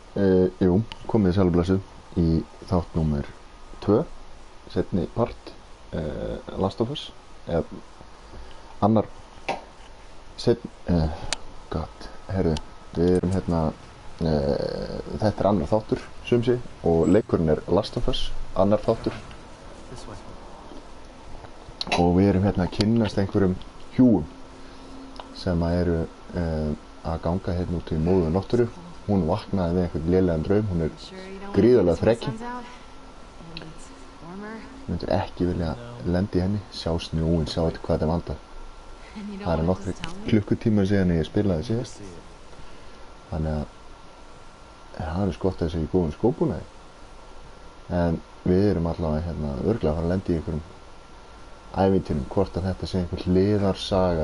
Jú, komið sælblessuð í þátt númer 2, seinni part, Last of Us, eða annar, herru, við erum hérna, þetta er annar þáttur, sumsi, og leikurinn er Last of Us, annar þáttur, og við erum hérna að kynnast einhverjum hjúum sem eru að ganga hérna út í móðu náttúru. Hún vaknaði við einhvern lélegan draum, hún er gríðarlega þrekkin. Hún myndir ekki vilja lenda í henni, sjá snjóinn, sjá hvað þetta er vandað. Það er nokkri klukkutíma síðan ég spilaði síðast. Þannig að það er skott að þessi í góðum skóbúnaði. En við erum allavega hérna örugglega að fara að lenda í einhverjum ævintýrum, hvort að þetta sé einhver hliðarsaga.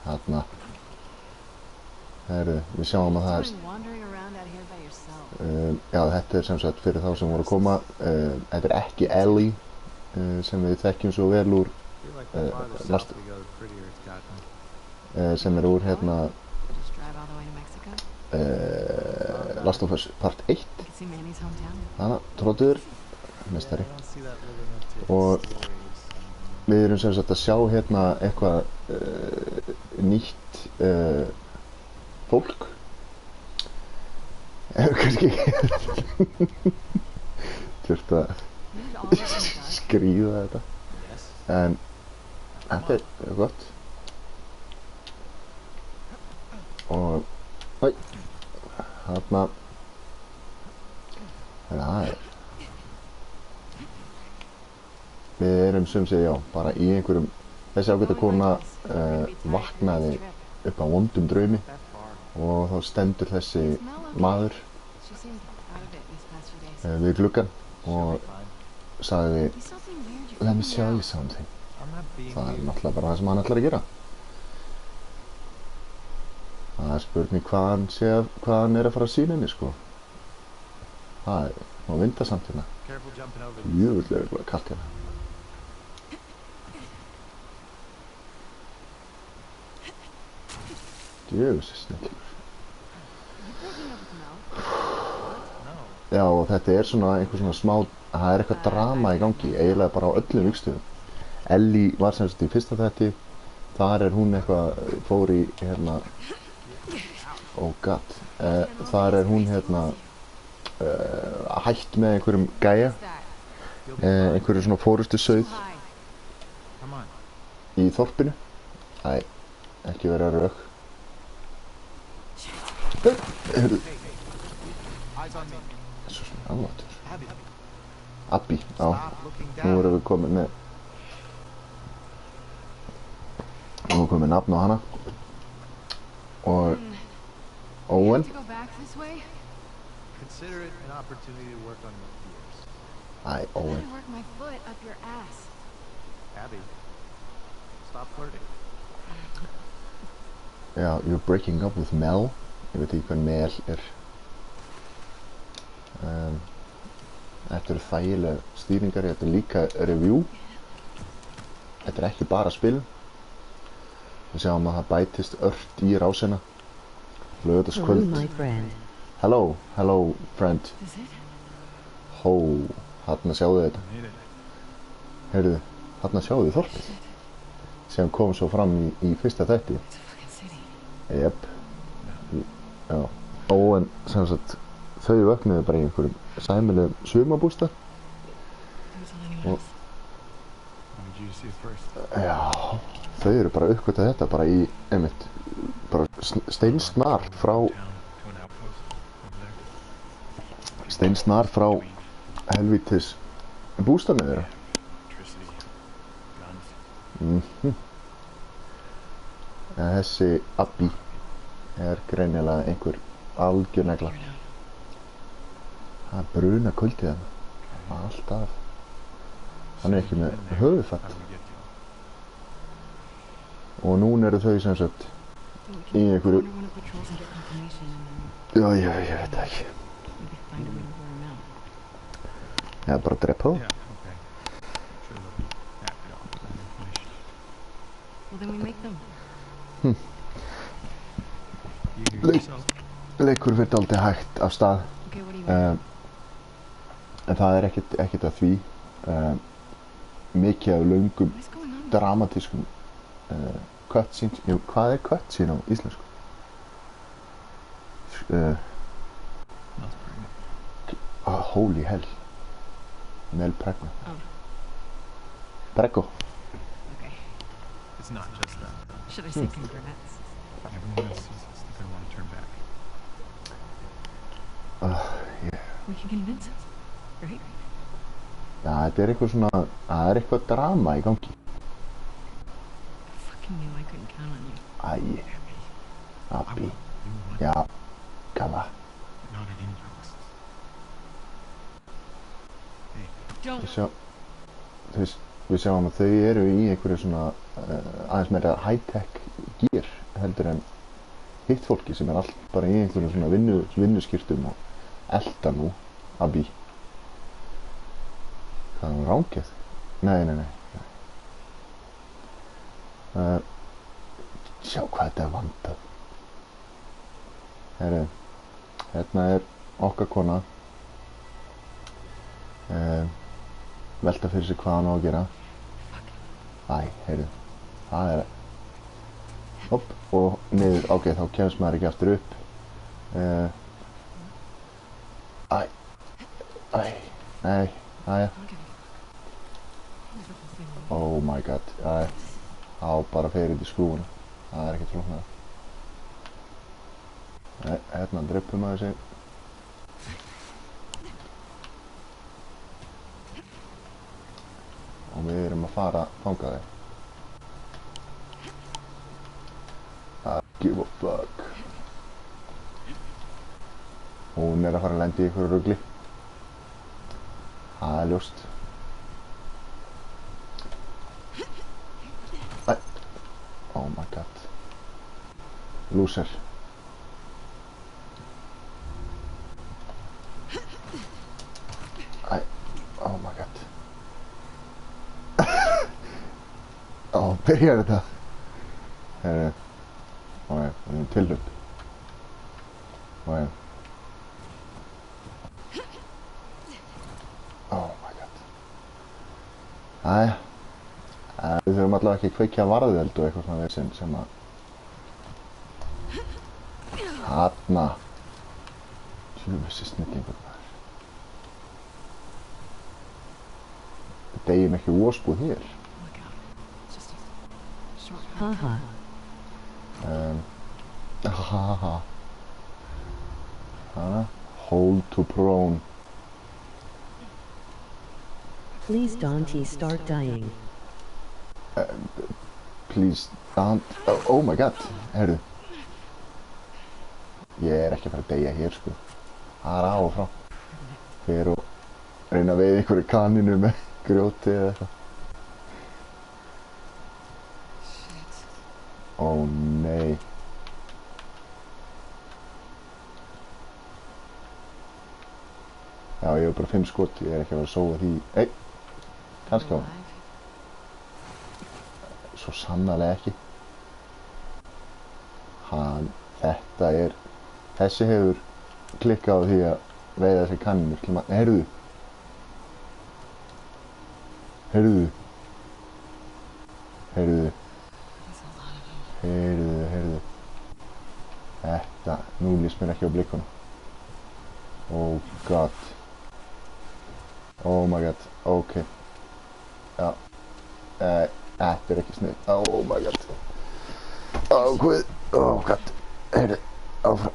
Þarna. Herru, við sjáum að það er já, þetta er sem sagt fyrir þá sem voru að koma, þetta er ekki Ellie sem við þekkjum svo vel úr sem er úr hérna Last of Us part 1. Hanna, Tróttur mestari, og við erum sem sagt að sjá hérna eitthvað nýtt fólk, kannski þurft að skríða þetta, en þetta er gott. Og þarna við erum sem sé, já, bara í einhverjum, þessi ágæta kona vaknaði upp á vondum draumi, og þá stendur þessi maður við gluggann og sagði let me show you something. Það er náttúrulega bara það sem hann ætlar að gera. Það er spurning hvað hann er að fara að sýna henni, sko. Það er má vinda samt hérna, jöfnlega kalt hérna. Djöfus er snillur. Já, og þetta er svona einhver svona smá, það er eitthvað drama í gangi, eiginlega bara á öllum vígstöðum. Ellie var sem sagt í fyrsta þætti, þar er hún eitthvað, fór í hérna, oh god, þar er hún hérna hætt með einhverjum gæja, einhverju svona fórustu sauð í þorpinu. Æ, ekki vera rögg. Hörru, þessu svona alvatur. Abby, já, nú erum við komin með nafn á hana, og Owen. Æ, Owen. Já, you're breaking up with Mel. Ég veit ekki hvað Mel er. Þetta eru þægilega stýringar, þetta er líka review. Þetta er ekki bara spil. Við sjáum að það bætist ört í rásina. Laugardagskvöld. Hello, friend. Hó, þarna sjáðu þetta. Heyrðu, þarna sjáðu þorpið. Sem kom svo fram í fyrsta þætti. Jep. Já, en sem sagt þau vöknuðu bara í einhverjum sæmilegum sumarbústað, og já, þau eru bara að uppgötva þetta bara í einmitt bara steinsnar frá helvítis bústaðinu þeirra. Þessi Abby er greinilega einhver algjör negla. Það bruna kvöldið hann, alltaf. Hann er ekki með höfuðfall. Og núna eru þau sem sagt í einhverju, já, ég veit það ekki. Já, bara drepa þá. leikur fyrir dálítið hægt af stað. En það er ekkert að því. Mikið af löngum, dramatískum cutscenes. Hvað er cutscene á íslensku? Holy hell. Mel Pregna. Prego. Okay. It's not just that. Should I say congrats? Everyone else sees us. They're gonna want to turn back. Yeah. We can convince him, right? Já, þetta er eitthvað svona, það er eitthvað drama í gangi. I fucking knew I couldn't count on you. Æ, I Abby. will. You want Já, gala. not at any cost. Hey, Don't. Við sjáum að þau eru í einhverju svona aðeins meira high-tech gear heldur en hitt fólki sem er allt bara í einhverju svona vinnuskýrtum og elda nú, Abby. Hvað er hún rángið? Nei. Sjá hvað þetta er vandað. Herru, hérna er okkar kona. Velta fyrir sig hvað hann á að gera. Æ, heyrðu, það er hopp og niður, ok, þá kemst maður ekki aftur upp. Nei, aðja. Oh my god, aðja. Á bara fyrir í skrúfuna, það er ekkert flóknara. Nei, hérna dreipum maður sig. Og við erum að fara þangað þig. Give a fuck. Hún er að fara að lenda í einhverju rugli. Það er ljóst. Oh my god. Loser. Oh my god. Byrjar þetta. Herru. Ok, það er tilhlaup. Ok. Oh my god. Æja. Við þurfum allavega ekki að kveikja varðeld og eitthvað svona veginn sem að... Þarna. Tjúfissi snillingur maður. Við deyjum ekki vósbúð hér. Haha. Hold to prone. Please don't start dying. Please don't. Oh my god. Herru. Ég er ekki að fara að deyja hér sko. Það er á og frá. Hver og reyna að veiða einhverju kaninu með grjóti eða eitthvað. Ó nei. Já, ég hef bara 5 skot, ég er ekki að vera að sóa því. Ei, kannski á hann. Svo sannarlega ekki. Þessi hefur klikkað á því að veiða þessi kanínur. Heyrðu. Þetta, nú líst mér ekki á blikkunum. Oh god. Oh my god, ok. Já. Þetta er ekki snið. Oh my god. Oh guð. Oh god. Heyrðu, áfram.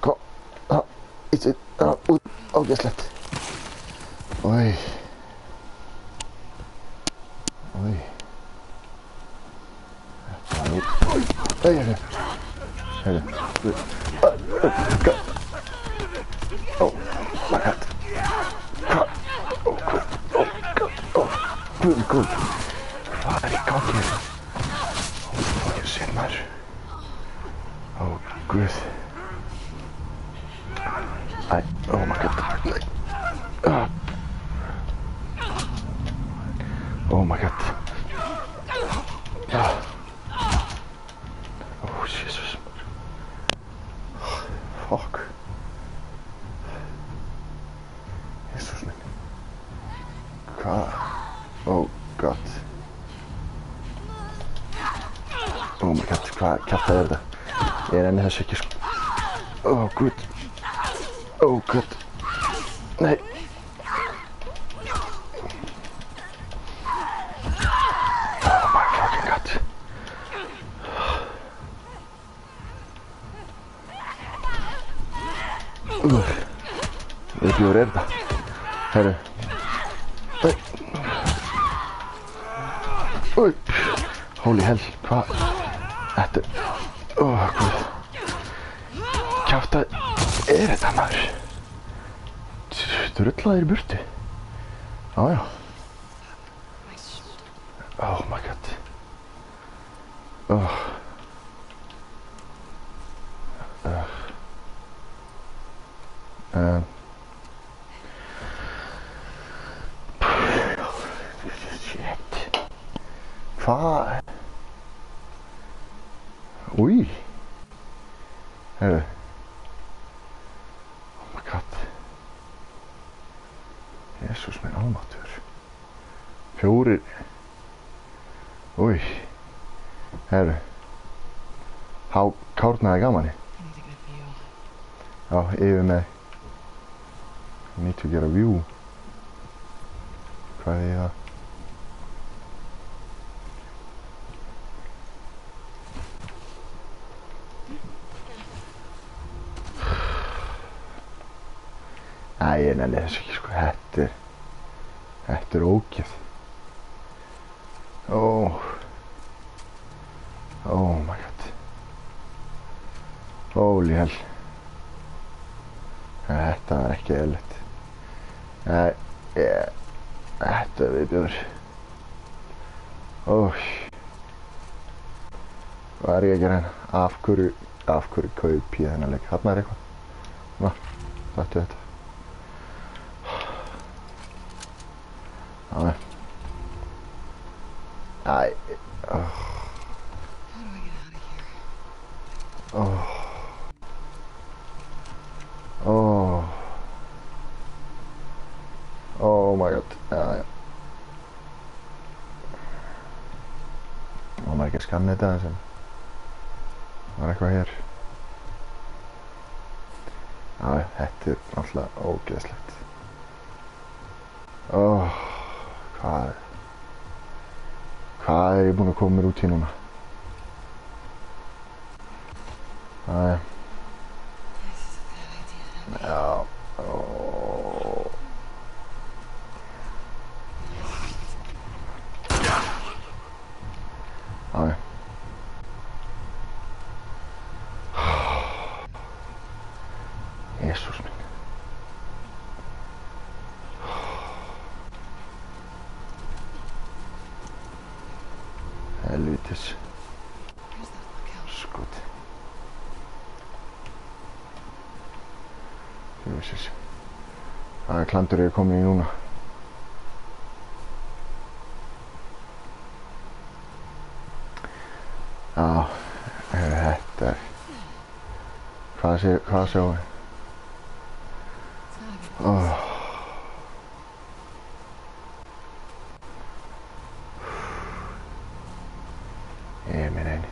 Kom. Út, ógeðslegt. Oj. Heyrðu. Oh my god. Guð. Hvað er í gangi hérna? Fucking shit, maður. Oh, guð. Oh my god. Oh my god. Ó, Jesus. Fuck. Jesus minn. Hvað? Oh god. Oh my god, hvað kjafta þetta? Ég nenni þessu ekki sko. Oh god. Oh god. Nei. Oh my fucking god. Veit ég voru þetta? Herru. Holy hell, hvað? Þetta guð. Kjafta þetta maður? Drullaðir í burtu. Já. Oh my god. Shit. Hvað? Új. Herru. Oh my god. Jesus minn almáttugur. 4. Új. Herru. Há kárnaði gamanni. I need to get a view. Já, yfir með. Need to get a view. Hvað er það? Æ, ég nenni þessu ekki sko, þetta er ógeð. Oh my god. Holy hell. Þetta var ekki eðlilegt. Þetta er viðbjóður. Hvað er ég að gera hérna? Af hverju kaup ég þennan leik? Þarna er eitthvað. Ná, þetta. Já. Æ. How do I get out of here? Oh my god. Já. Má maður ekki að skanna þetta aðeins en það var eitthvað hér. Já, þetta er náttúrulega ógeðslegt. Hvað er ég búinn að koma mér út í núna? Æ. Já. Æ. Jesús minn. Helvítis. Skot. Jesus. Hvaða klandur er komin í núna? Já, þetta er... Hvað sjáum við? Ég minn eini.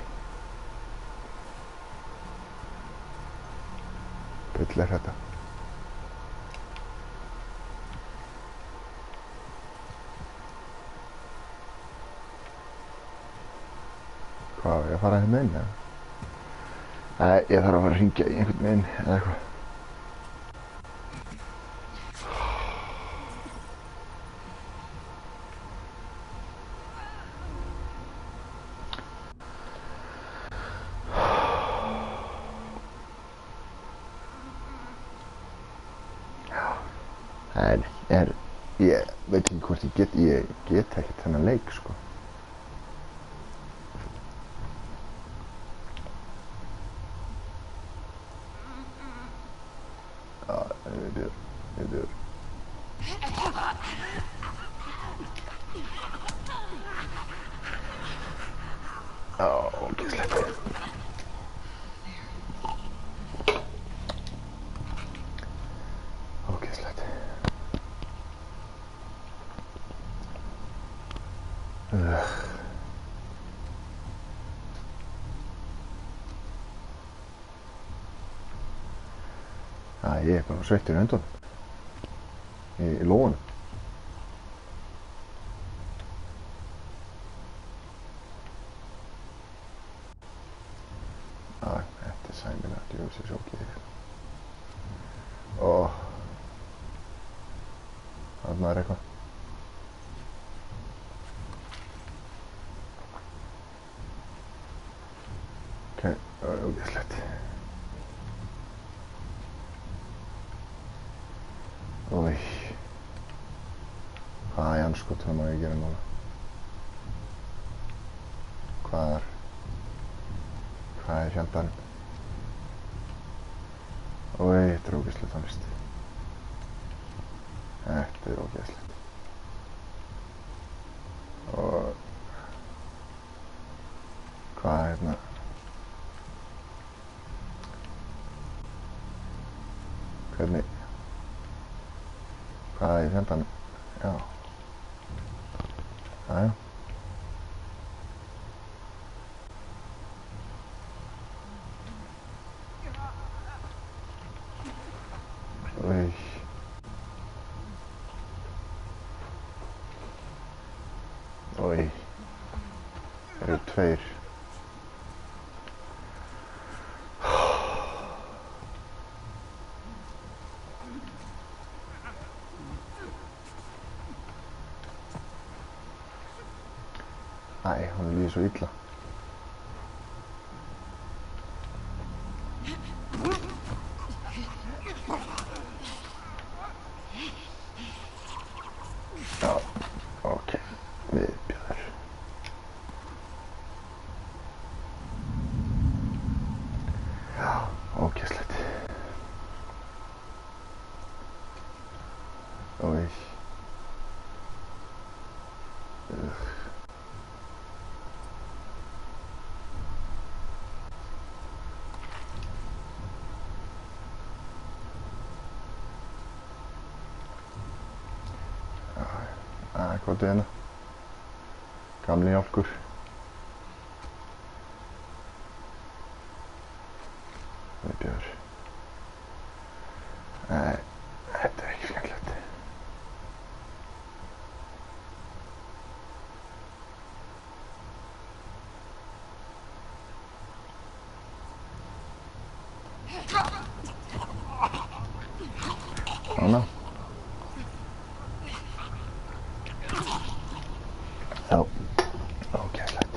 Bull er þetta. Hvað, ég að fara hérna inn eða? Nei, ég þarf að fara að hringja í einhvern veginn eða eitthvað. Ég veit ekki hvort ég get ekkert þennan leik sko. Já, ég björ. Ég er bara sveittur í höndunum. Í lófunum. Þetta er sæmilega djöfis að sjókið þig. Þarna er eitthvað. Ok, það er ógeðslegt. Ói. Hvað í andskotunum má ég gera núna? Hvað er fjandanum? Ói, þetta er ógeðslegt tónlist. Þetta er ógeðslegt. Og hvað er hérna? Hvernig? Hvað er fjandanum? Já. Jæja. Ói. Ói. Þeir eru tveir. Hún líður svo illa. Já, ok, viðbjóður. Já, ógeðslegt. Ói. Hvað er hérna? Gamli hjálkur. Viðbjóður. Nei, þetta er ekki skemmtilegt. Svona. Já, ógeðslegt.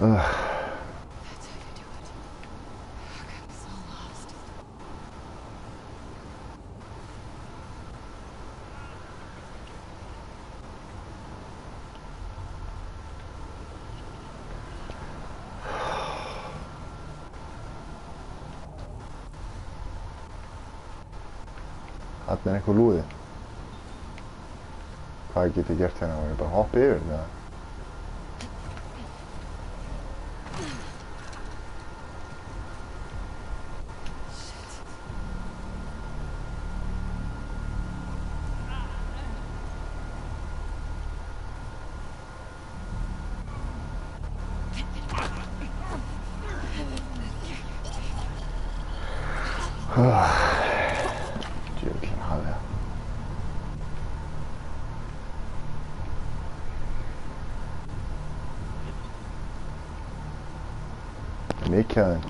That's how you do it. I'm so lost. Þarna er einhver lúði. Hvað get ég gert hérna? Var ég bara að hoppa yfir þetta? Djöfullinn hafði það. Mikið af þeim.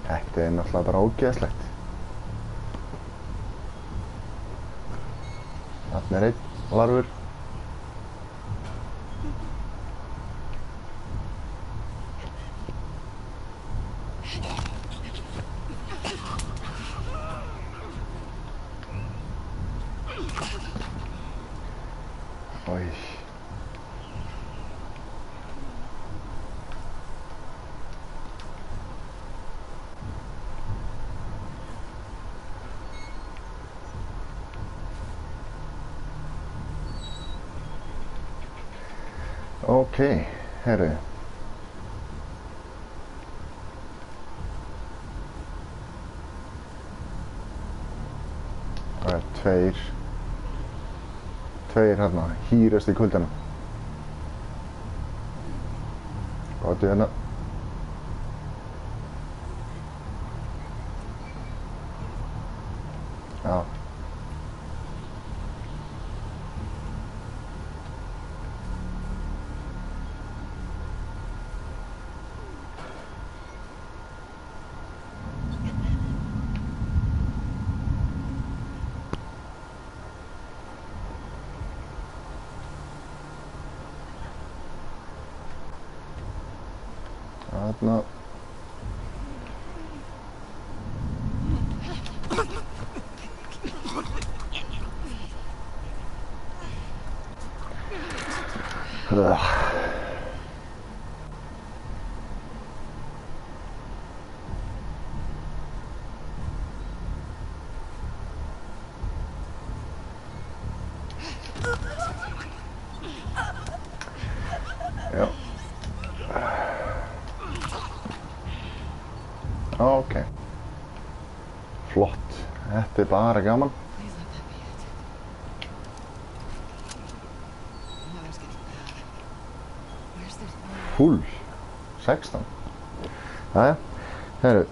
Þetta er náttúrulega bara ógeðslegt. Þarna er einn larfur. Oj. Okej, herru. Það er tveir hérna, hýrast í kuldanum. Kóttu hérna. Já. Þarna. Já. Ok. Flott. Þetta bara gaman. Please let that be it. The weather's getting bad. Where's the Full. 16. Jæja. Herru.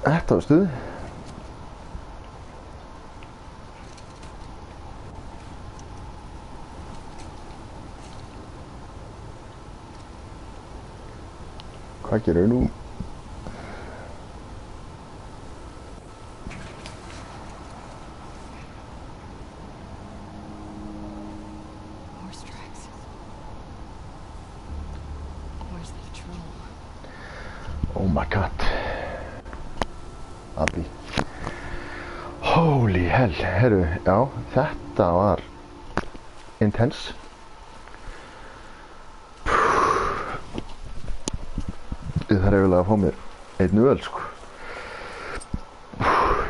Þetta var stuð. Hvað gerir nú? horse tracks? Where's the patrol? Oh my god. Abbi. Holy hell. Herru, já, þetta var intense. Ég þarf eiginlega að fá mér einn öl, sko.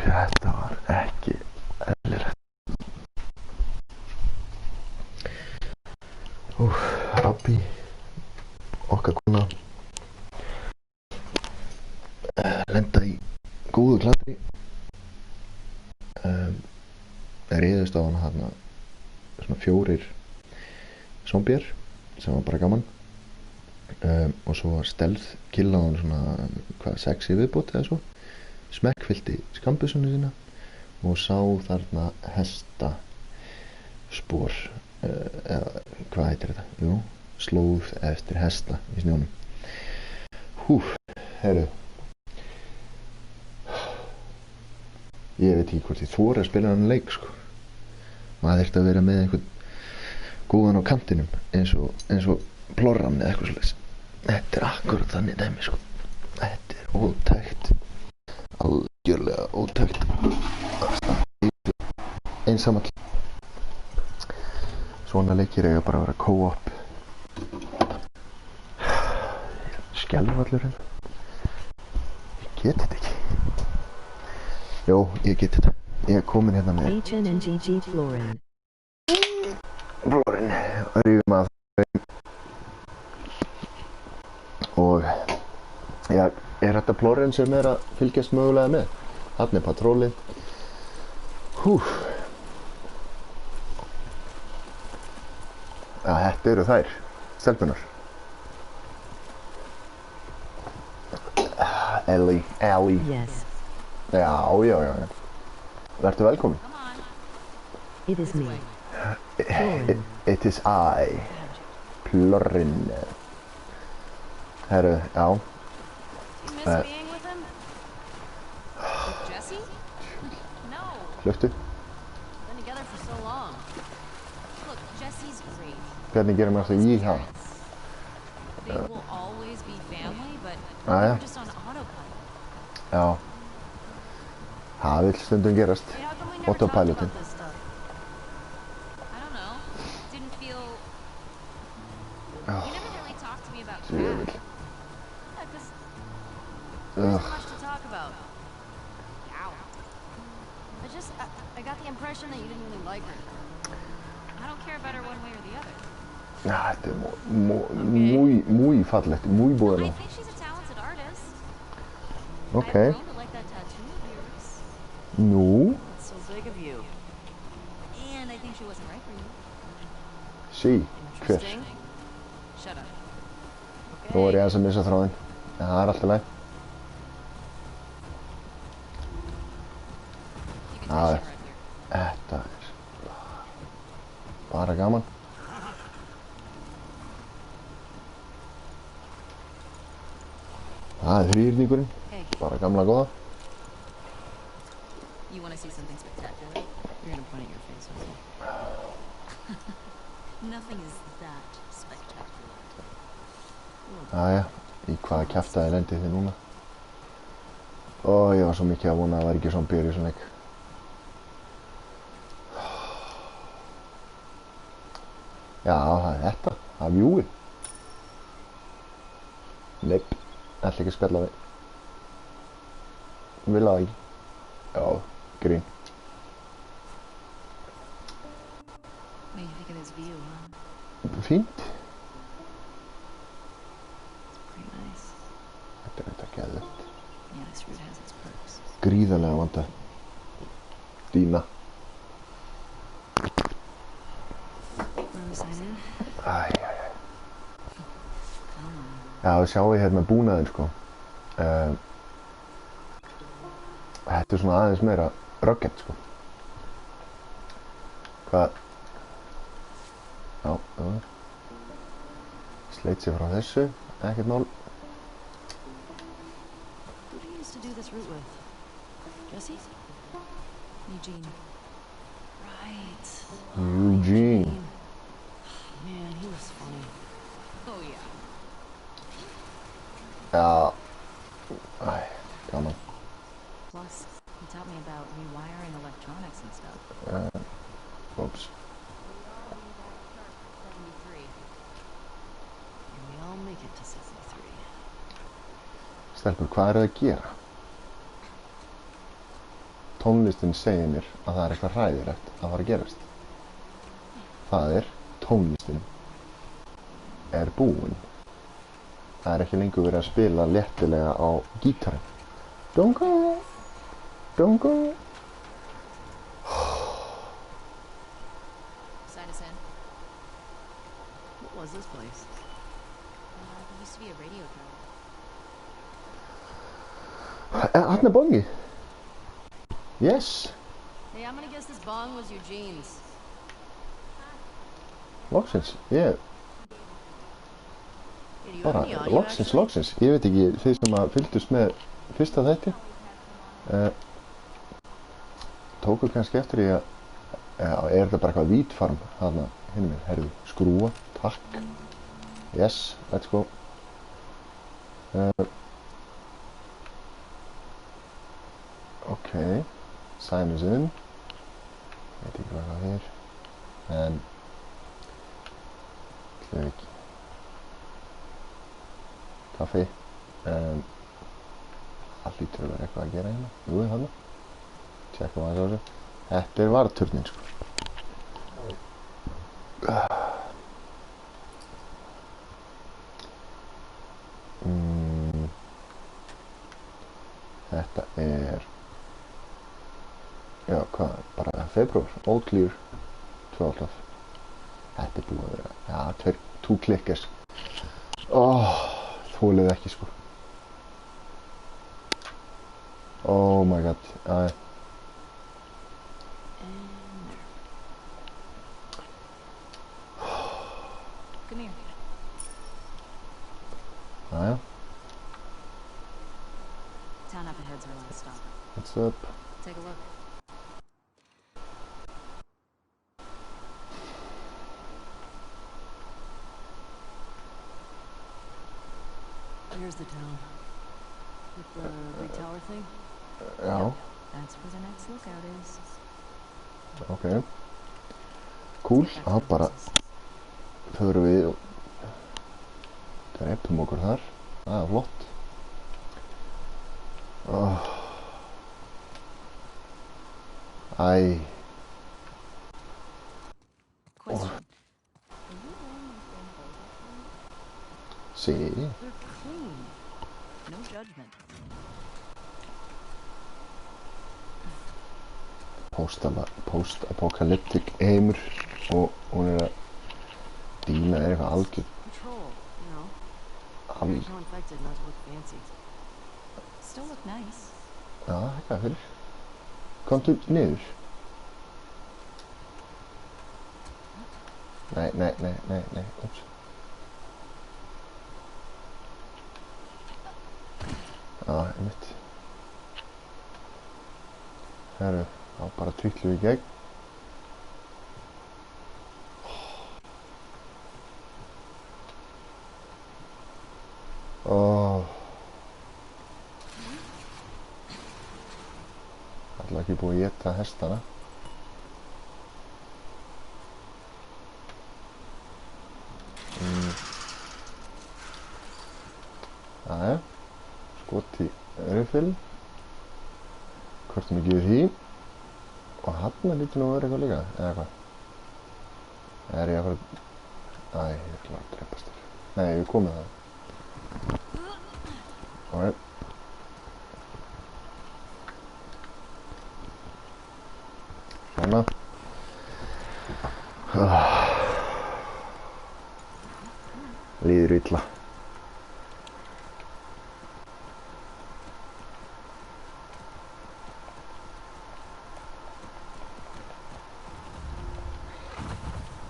Þetta var ekki eðlilegt. Abbi, okkar kona, lenda í góðu klatri. Réðust á hana þarna svona 4 zombjar sem var bara gaman. Og svo var stealth kill á hann svona 6 í viðbót eða svo, smekkfyllti skambussunni sína og sá þarna hesta spor, eða hvað heitir þetta? Jú, slóð eftir hesta í snjónum. Heyrðu, ég veit ekki hvort ég þori að spila hann leik, sko. Maður þyrfti að vera með einhvern góðan á kantinum eins og plorran eða eitthvað svoleiðis. Þetta er akkurat þannig dæmi, sko. Þetta er ótækt. Algjörlega ótækt. Einsamall. Svona leikir eiga bara að vera co-op. Skelfallur hérna. Ég get þetta ekki. Jó, ég get þetta. Ég er komin hérna með HNNGG Florin. Florin. Rífum að og já, er þetta Florin sem er að fylgjast mögulega með? Þarna er patrólinn. Já, þetta eru þær stelpunar. Ellie. Yes, Já. Vertu velkomin. it is me. It is I. Florin. Herru, já. You miss being with him? With Jesse? No. Hlöftu. Been together for so long. Look, Jesse's great. Hvernig gerum við þetta í hann? They will always be family, but Jæja. we're just on autopilot. Já. Það vill stundum gerast. Hey, how come we never talked Autopilotin. about this stuff? I don't know. Didn't feel... You never really talked to me about Kat. Djöfull. Yeah, 'cause Ugh. there's so much to talk about. Ow. I got the impression that you didn't really like her. I don't care about her one way or the other. Já, þetta er muy fallegt, muy I bueno. think she's a talented artist. Ok. I've grown to like that tattoo of yours. Nú, That's so big of you. And I think she wasn't right for you. sí, hver? Interesting. Shut up. Nú er ég aðeins að missa þráðinn. En það er alltaf leið. You can Ah. touch it right here. Þetta er bara gaman. Það er þrýrningurinn. Hey, Bara gamla góða. you want to see something spectacular? You're gonna point at your face, okay? Nothing is that spectacular. Jæja, í hvaða kjaftaði lendið þið núna? Ó, ég var svo mikið að vona að það væri ekki zombíur í svona leik. Já, það er þetta. Það er vjúið. Neip, ætla ekki að spjalla við. Vil það ekki. Já, grín. What do you think of this view, huh? Fínt. It's pretty nice. Þetta er þetta geðvegt. Yeah, this route has its perks. Gríðarlega vanda. Dína. Where was I in? Come on. Já, við sjáum hérna búnaðinn sko. Þetta er svona aðeins meira rugged sko. Hvað? Já, sleit sér frá þessu, ekkert mál. Who do you used to do this route with? Jesse? Eugene. Right. Eugene. Man, he was funny. Oh yeah. Já. Æ, gaman. Plus, he taught me about rewiring electronics and stuff. Oops. 73. And we all make it to 73. Stelpur, hvað eru þið að gera? Tónlistin segir mér að það er eitthvað hræðilegt að fara að gerast. Það er, tónlistin er búin. Það er ekki lengur verið að spila léttilega á gítarinn. Dunga, dunga. Sign us in. What was this place? There used to be a radio tower. Hann er bongi. Yes, Hey, I'm gonna guess this bong was Eugene's. loksins. Ég, Hey, do you have bara, any audio loksins, actually? loksins. Ég veit ekki, þið sem að fylgdust með fyrsta þætti. Tóku kannski eftir því að, er þetta bara eitthvað vítfarm, þarna, hinn mér, herðu, skrúa, takk. Yes, let's go. Ok, sign us in. Veit ekki hvað það er. En, ætlum við ekki. Kaffi. Það hlýtur að vera eitthvað að gera hérna. Jú, þarna. Tjekkum aðeins á þessu. Þetta er varturnin, sko. Þetta er... Já, hvað? Bara febrúar. All clear. 12. Þetta er búið að vera... Já, 2 klikkers. Þólið ekki, sko. Oh my god. And there. Come here. Jæja, Town up ahead's our last stop. what's up? Take a look. Here's the town. With the big tower thing. Já, That's where the next lookout is. ok. Cool, Back to það the bara horses. förum við og drepum okkur þar. Það er flott. Æ, Question. sí. They're clean. No judgment. Post-apocalyptic heimur og hún er að Dína er eitthvað algjör Patrol, you know. Hann, You're infected not to look fancy. Still look nice. já, þakka fyrir. Komdu niður. Nei, ups. Já, einmitt. Herru, þá bara tryllum við í gegn. Alltaf ekki búið að éta hestana. Jæja, skot í riffil. Hvort mikið í því. Og hann lítur nú að vera eitthvað líka, eða hvað? Er ég að fara... Æ, ég er klart að dreipast þér. Nei, við komum það. Ok. Svona. Líður illa.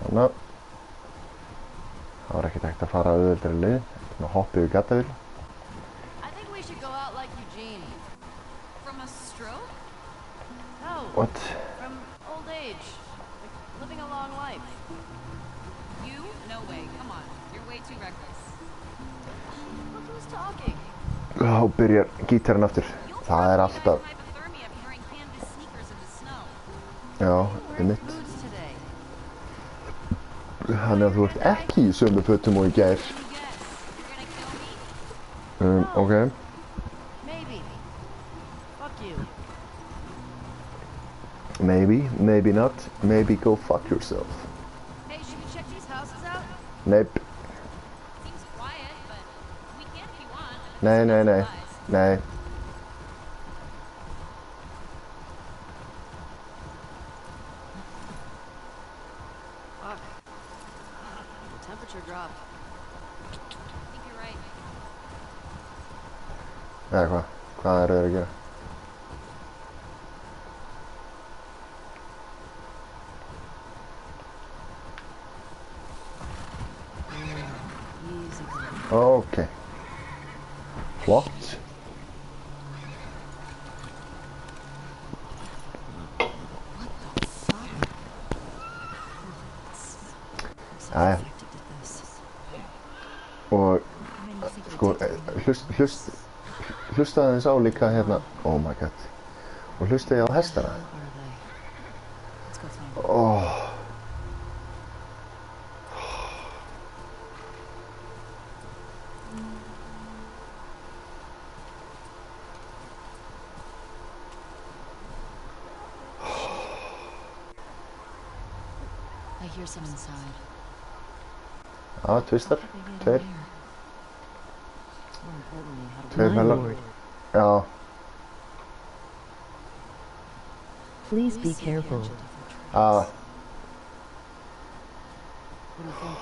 Svona. Það var ekkert hægt að fara auðveldari leið. Svona hoppið við gatavíl. I think we should go out like Eugene. From a stroke? No, What? from old age. Like living a long life. You? No way. Come on. You're way too reckless. Look who's talking. Þá byrjar gítarinn aftur. You'll Það er probably alltaf... die of hypothermia if you're wearing canvas sneakers in the snow. Já, Wearing einmitt. boots today. Þannig að þú ert ekki í sömu fötum og í gær. Can you guess? You're gonna kill me? Ok. Maybe. Fuck you. Maybe, maybe not. Maybe go fuck yourself. Hey, should we check these houses out? Nope. Seems quiet, but we can if you want. Nei. Nei. Fuck. The temperature dropped. I think you're right. Eða hvað? Hvað eru þeir að gera? Easy. Ok. Flott. Jæja. Og sko, hlusta aðeins á líka hérna, oh my god, og hlusta ég á hestana. Let's go find Oh. I hear some inside. Já, tvistar, tveir, More importantly, how do tveir My fellar. lord, Já, please be careful. að What do you think?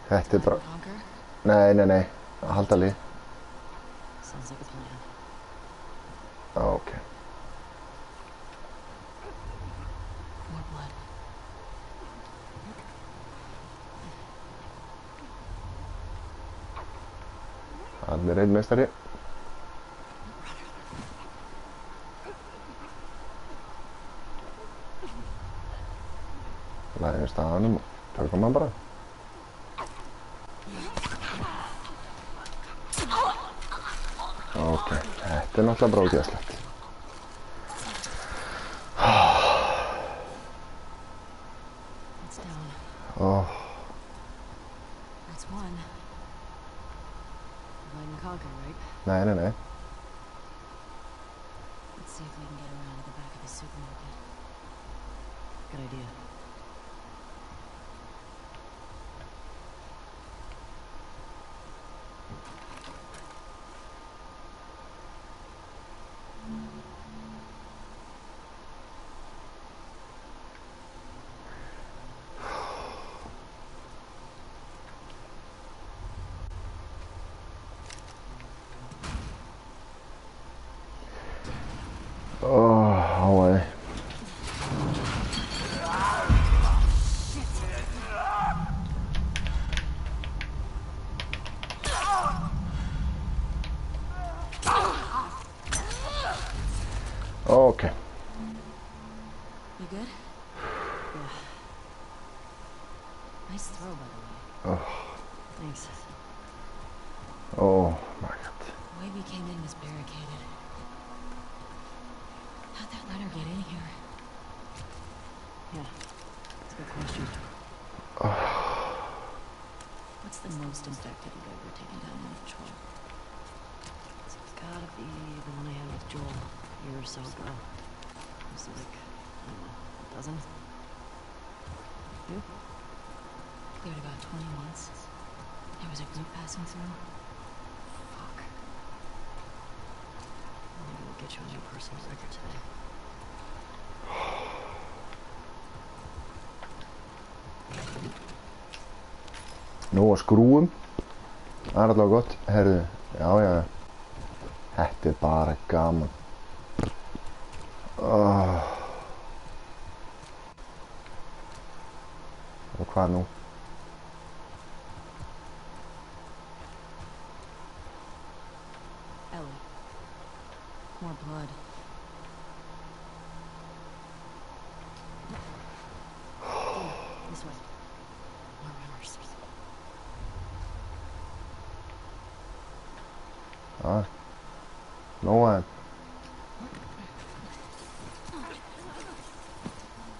þetta er bara, Conquer? nei, að halda lið. Sounds like a plan. Ok. More blood. Hann er einn meistari. Lægum staðanum og tökum hann bara. Ok, þetta er náttúrulega bróðgjöðslegt. It's down. Oh, That's one. Divide and conquer, right? nei. Let's see if we can get around to the back of the supermarket. Good idea. Thanks. Oh my god. The way we came in was barricaded. How'd that letter get in here? Yeah, that's a good question. What's the most infected you've ever taken down on a patrol? It's gotta be the one I had with Joel a year or so ago. It was like, I don't know, a dozen? You? Cleared about 20 months. There was a group passing through. Fuck. Maybe we'll get you a new personal record today. Nú að skrúum. Það er allavega gott. Herðu, já. Þetta er bara gaman. Og hvað nú? Ellie. More blood. This way. More rumors. Nóg aðeim.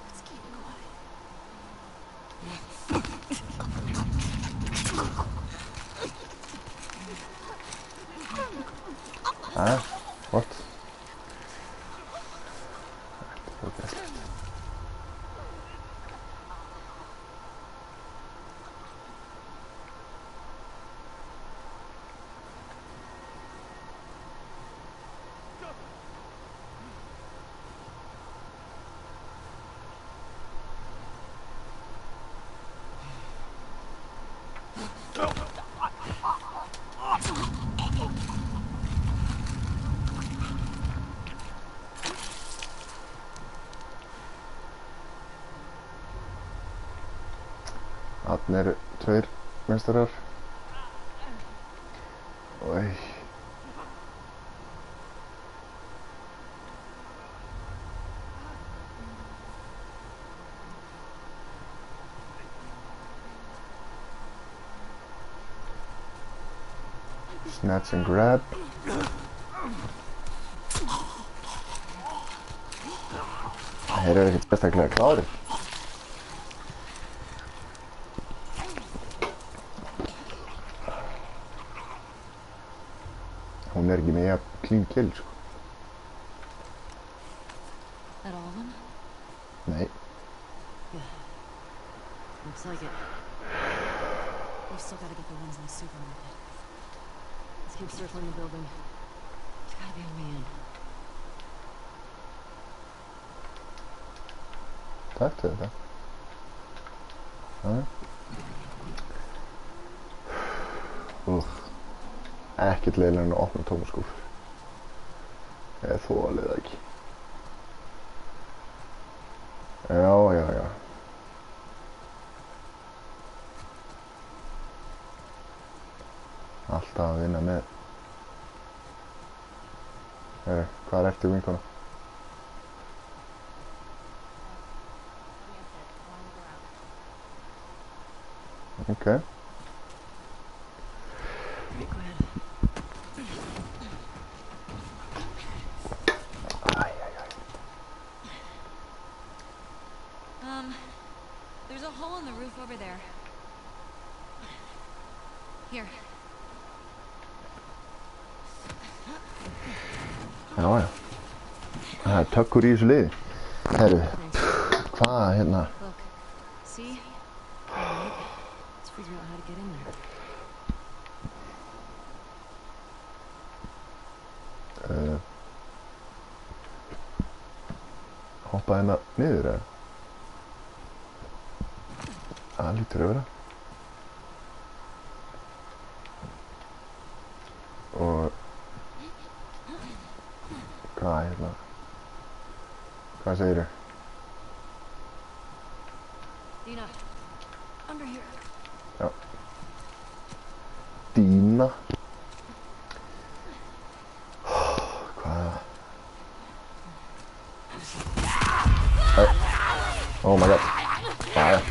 Let's keep it quiet. What? Þarna eru tveir meistarar. Oj. Snatch and grab. Þeir eru ekkert sérstaklega klárir. Hún er ekki með jafn clean kill, sko. That all of them? Nei. Yeah. Looks like it. We've still gotta get the ones in the supermarket. Let's keep circling the building. There's gotta be a way in. Taktu þetta. Ekkert leiðilega en að opna tóma skúffur. Ég þolið það ekki. Já. Alltaf að vinna með. Herru, hvað er eftir vinkona? Okay. Go ahead. There's a hole in the roof over there. Here. Já. Það er tökkur í þessu liði. Herru, hvað hérna? Look. See? Alright. Let's figure out how to get in there. Hoppa hérna niður, eða? Það lítur að vera. Og hvað hérna? Hvað segirðu? Dina. Under here. Já. Dína. Hvað? Oh my god. Hvað?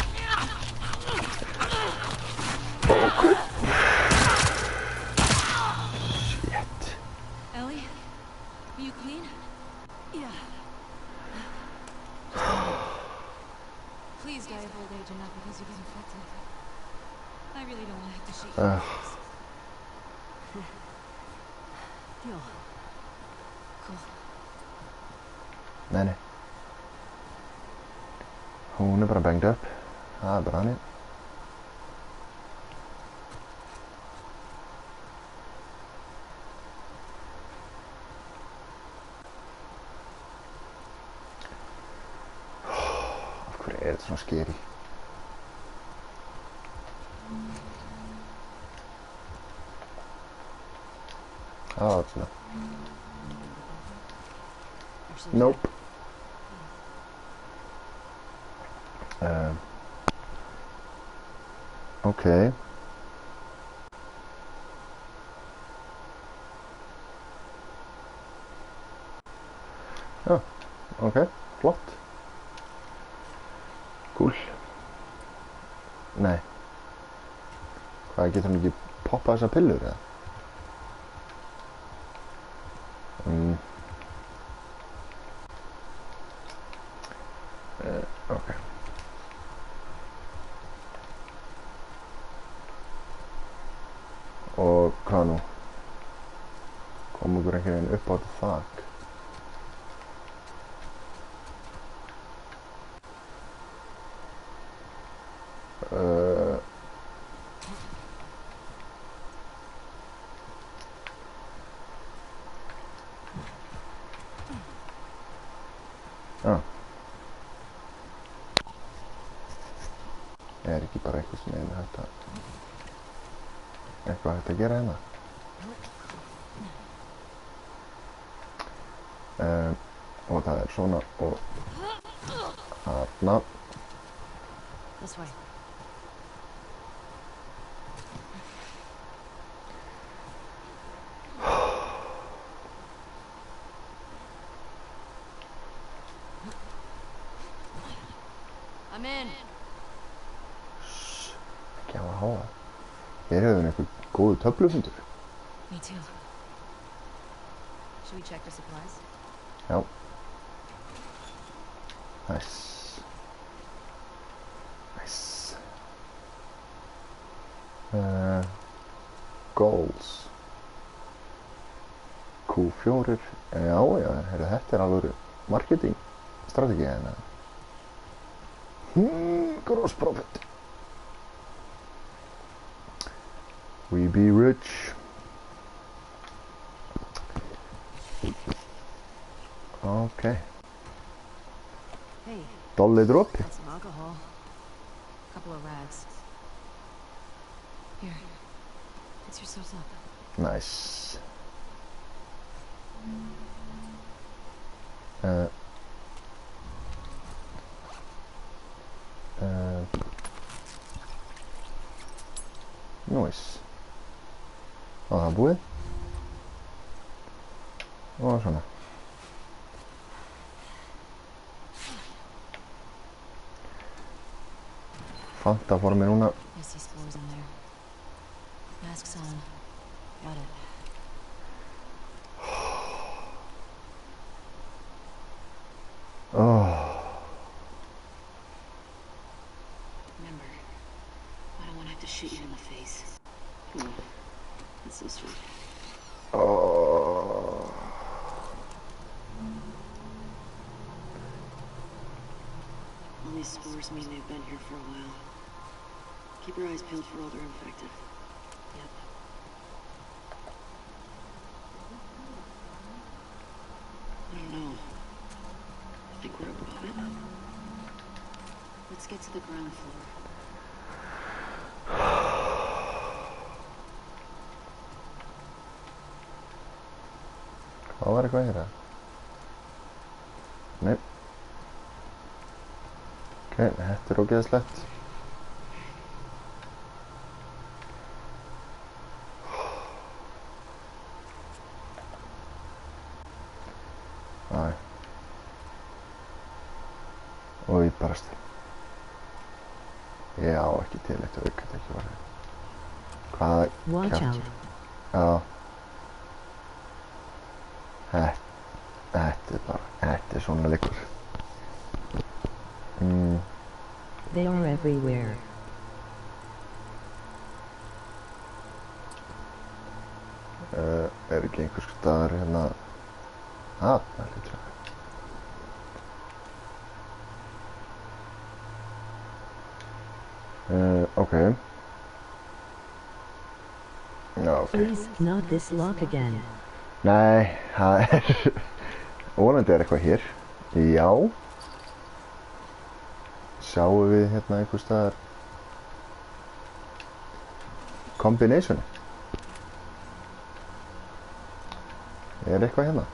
really don't want to have to shoot you in the face. Deal. Cool. Nei, nei. Hún bara banged upp. Það bara hann. Af hverju þetta svona scary? Oh, it's not. Nope. Okay. Oh, okay. Flott. Cool. Nei. Hvað, getur hann ekki poppað þessar pillur, eða? Okay. Og hvað nú? Kom okkur einhvern veginn upp á þetta þak. Ekki bara eitthvað sem eitthvað hægt að gera hérna. Og það svona og þarna. This way. I'm in. Ekki hafa háa. Hér hefur einhver góðu töflufundur. Me too. Should we check for supplies? Já. Nice. Nice. Goals. Q4. Já, þetta alveg marketing strategía hérna. Gross profit. We be rich. Okay. Hey, Dolli droppi. got some alcohol. Couple of rags. Here. Fix yourselves up. Nice. Nice. Það er búið. Og svona. Fanta fór mér núna. I see spores in there. Masks on. Got it. Remember, I don't want to have to shoot you in the face. That's so sweet. All these spores mean they've been here for a while. Keep your eyes peeled for other infected. Yep. I don't know. I think we're above it. Let's get to the ground floor. Hvað var eitthvað hér? Nei. Ok, þetta er ógeðslegt. Æ. Oj, barast. Ég á ekki til eitt aukatæki var það. Hvað Watch kjaft? out. Já. Þetta er svona leikur. They are everywhere. Er ekki einhvers staðar hérna... Þarna hlýtur að ok. Já, ok. Please, not this lock again. Nei, það vonandi eitthvað hér. Já. Sjáum við hérna einhvers staðar kombinationi. Eitthvað hérna.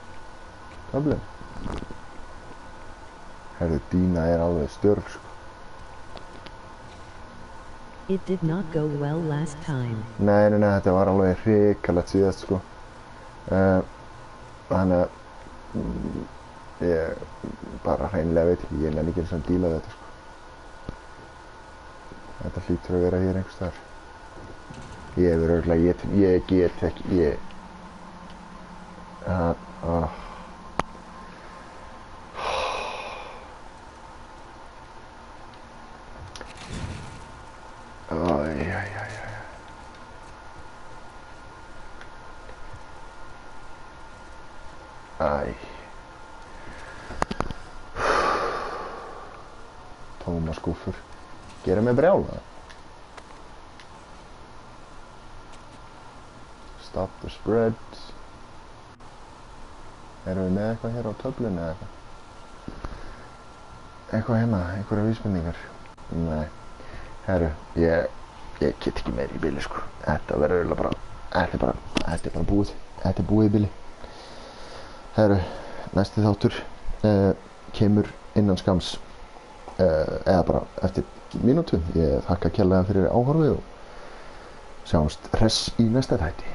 Töflin. Herðu, Dína alveg stjörf, sko. It did not go well last time. Nei, þetta var alveg hrikalegt síðast, sko. Þannig að ég bara hreinlega veit ekki, ég nenni ekki eins og að díla við þetta, sko. Þetta hlýtur að vera hér einhvers staðar. Ég hefur örugglega, ég get ekki, tóma skúffur. Gera mig brjálaða. Stop the spread. Erum við með eitthvað hér á töflunni eða eitthvað? Eitthvað hérna, einhverja vísbendingar? Nei. Herru, ég get ekki meira í bili, sko. Þetta verður eiginlega bara, þetta er bara búið. Þetta er búið í bili. Herru, næsti þáttur kemur innan skams. Eða bara eftir mínútu. Ég þakka kærlega fyrir áhorfið og sjáumst hress í næsta þætti.